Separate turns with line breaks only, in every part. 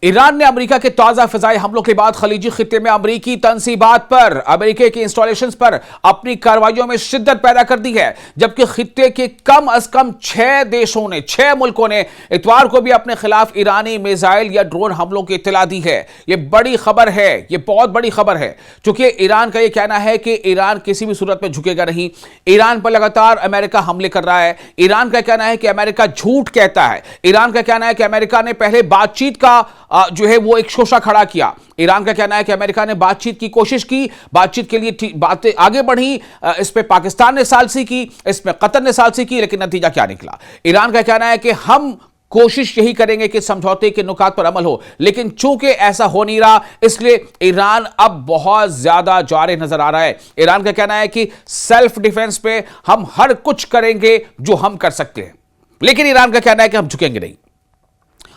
Iran ने America के ताजा फिजाई हमलों के बाद खलीजी खित्ते में अमेरिकी तंसीबात पर, अमेरिका के इंस्टॉलेशंस पर अपनी कार्रवाइयों में शिद्दत पैदा कर दी है, जबकि खित्ते के कम अज कम 6 मुल्कों ने इतवार को भी अपने खिलाफ ईरानी मिसाइल या ड्रोन हमलों की इत्तला दी है। यह बड़ी खबर है, यह बहुत बड़ी खबर है, क्योंकि ईरान का यह कहना है कि ईरान किसी भी सूरत में झुकेगा नहीं। ईरान पर लगातार अमेरिका हमले कर रहा है। ईरान का कहना है कि अमेरिका झूठ कहता है। ईरान का कहना है कि अमेरिका ने पहले बातचीत का जो है वो एक शोशा खड़ा किया। ईरान का कहना है कि अमेरिका ने बातचीत की कोशिश की, बातचीत के लिए बातें आगे बढ़ी, इस पे पाकिस्तान ने सालसी की, इसमें कतर ने सालसी की, लेकिन नतीजा क्या निकला? ईरान का कहना है कि हम कोशिश यही करेंगे कि समझौते के नुकात पर अमल हो, लेकिन चूंकि ऐसा हो नहीं रहा, इसलिए ईरान अब बहुत ज्यादा जारे नजर आ रहा है। ईरान का कहना है कि सेल्फ डिफेंस पे हम हर कुछ करेंगे जो हम कर सकते हैं, लेकिन ईरान का कहना है कि हम झुकेंगे नहीं।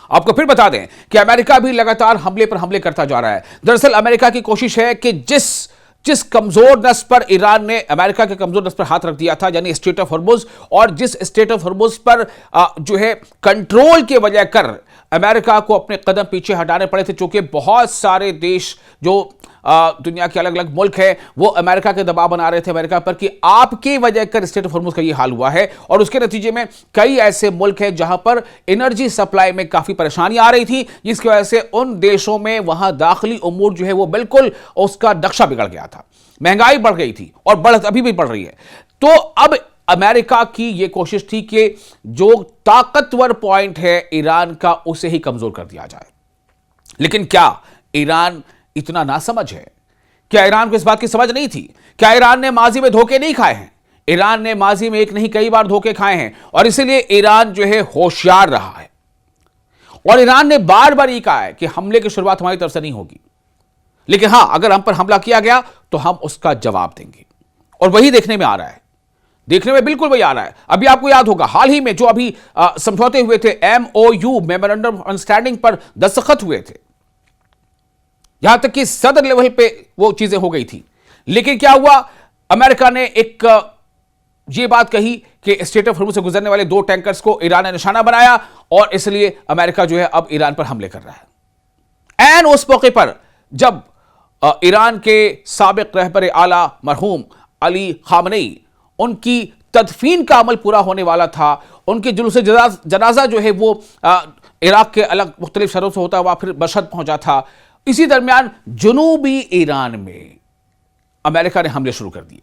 आपको फिर बता दें कि अमेरिका भी लगातार हमले पर हमले करता जा रहा है। दरअसल अमेरिका की कोशिश है कि जिस कमजोर नस पर ईरान ने अमेरिका के कमजोर नस पर हाथ रख दिया था, यानी स्ट्रेट ऑफ हॉर्मुज, और जिस स्ट्रेट ऑफ हॉर्मुज पर जो है कंट्रोल के वजह कर अमेरिका को अपने कदम पीछे हटाने पड़े थे, चूंकि बहुत सारे देश जो दुनिया के अलग अलग मुल्क है वो अमेरिका के दबाव बना रहे थे अमेरिका पर कि आपकी वजह कर स्ट्रेट ऑफ हॉर्मुज का ये हाल हुआ है। और उसके नतीजे में कई ऐसे मुल्क हैं जहां पर एनर्जी सप्लाई में काफी परेशानी आ रही थी, जिसकी वजह से उन देशों में वहां दाखिली उमूर जो है वो बिल्कुल उसका नक्शा बिगड़ गया था, महंगाई बढ़ गई थी और अभी भी बढ़ रही है। तो अब अमेरिका की यह कोशिश थी कि जो ताकतवर पॉइंट है ईरान का उसे ही कमजोर कर दिया जाए। लेकिन क्या ईरान इतना नासमझ है? क्या ईरान को इस बात की समझ नहीं थी? क्या ईरान ने माजी में धोखे नहीं खाए हैं? ईरान ने माजी में एक नहीं कई बार धोखे खाए हैं, और इसीलिए ईरान जो है होशियार रहा है। और ईरान ने बार बार ये कहा है कि हमले की शुरुआत हमारी तरफ से नहीं होगी, लेकिन हां, अगर हम पर हमला किया गया तो हम उसका जवाब देंगे। और वही देखने में आ रहा है, देखने में बिल्कुल वही आ रहा है। अभी आपको याद होगा हाल ही में जो अभी समझौते हुए थे, MOU मेमोरेंडम ऑफ अंडरस्टैंडिंग पर दस्तखत हुए थे, यहां तक कि सदर लेवल पे वो चीजें हो गई थी। लेकिन क्या हुआ? अमेरिका ने एक ये बात कही कि स्ट्रेट ऑफ हॉर्मुज से गुजरने वाले 2 टैंकर्स को ईरान ने निशाना बनाया, और इसलिए अमेरिका जो है अब ईरान पर हमले कर रहा है। एन उस मौके पर जब ईरान के साबिक रहबर आला मरहूम अली खामनेई, उनकी तदफीन का अमल पूरा होने वाला था, उनके जुलूस जनाजा जो है वो इराक के अलग मुख्तलिफ शहरों से होता हुआ फिर मशहद पहुंचा था। इसी दरमियान जनूबी ईरान में अमेरिका ने हमले शुरू कर दिए,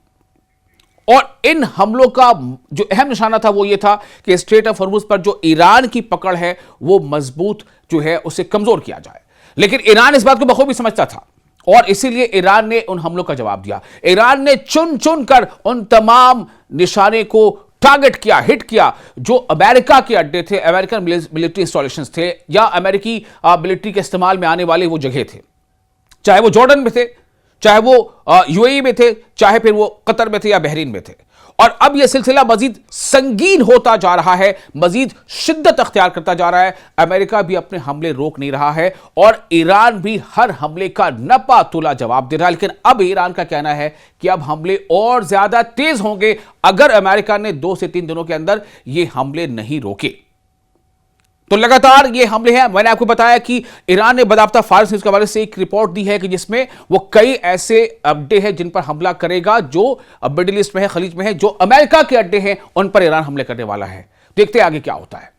और इन हमलों का जो अहम निशाना था वो ये था कि स्ट्रेट ऑफ हॉर्मुज पर जो ईरान की पकड़ है वो मजबूत जो है उसे कमजोर किया जाए। लेकिन ईरान इस बात को बखूबी समझता था, और इसीलिए ईरान ने उन हमलों का जवाब दिया। ईरान ने चुन चुन कर उन तमाम निशाने को टारगेट किया, हिट किया, जो अमेरिका के अड्डे थे, अमेरिकन मिलिट्री इंस्टॉलेशंस थे, या अमेरिकी मिलिट्री के इस्तेमाल में आने वाले वो जगह थे, चाहे वो जॉर्डन में थे, चाहे वो UAE में थे, चाहे फिर वो कतर में थे या बहरीन में थे। और अब यह सिलसिला मजीद संगीन होता जा रहा है, मजीद शिद्दत अख्तियार करता जा रहा है। अमेरिका भी अपने हमले रोक नहीं रहा है, और ईरान भी हर हमले का नपा तुला जवाब दे रहा है। लेकिन अब ईरान का कहना है कि अब हमले और ज्यादा तेज होंगे अगर अमेरिका ने 2 से 3 दिनों के अंदर ये हमले नहीं रोके। तो लगातार ये हमले हैं। मैंने आपको बताया कि ईरान ने बाकायदा फार्स न्यूज के हवाले से एक रिपोर्ट दी है कि जिसमें वो कई ऐसे अड्डे हैं जिन पर हमला करेगा, जो मिडिल ईस्ट में है, खलीज में है, जो अमेरिका के अड्डे हैं, उन पर ईरान हमले करने वाला है। देखते हैं आगे क्या होता है।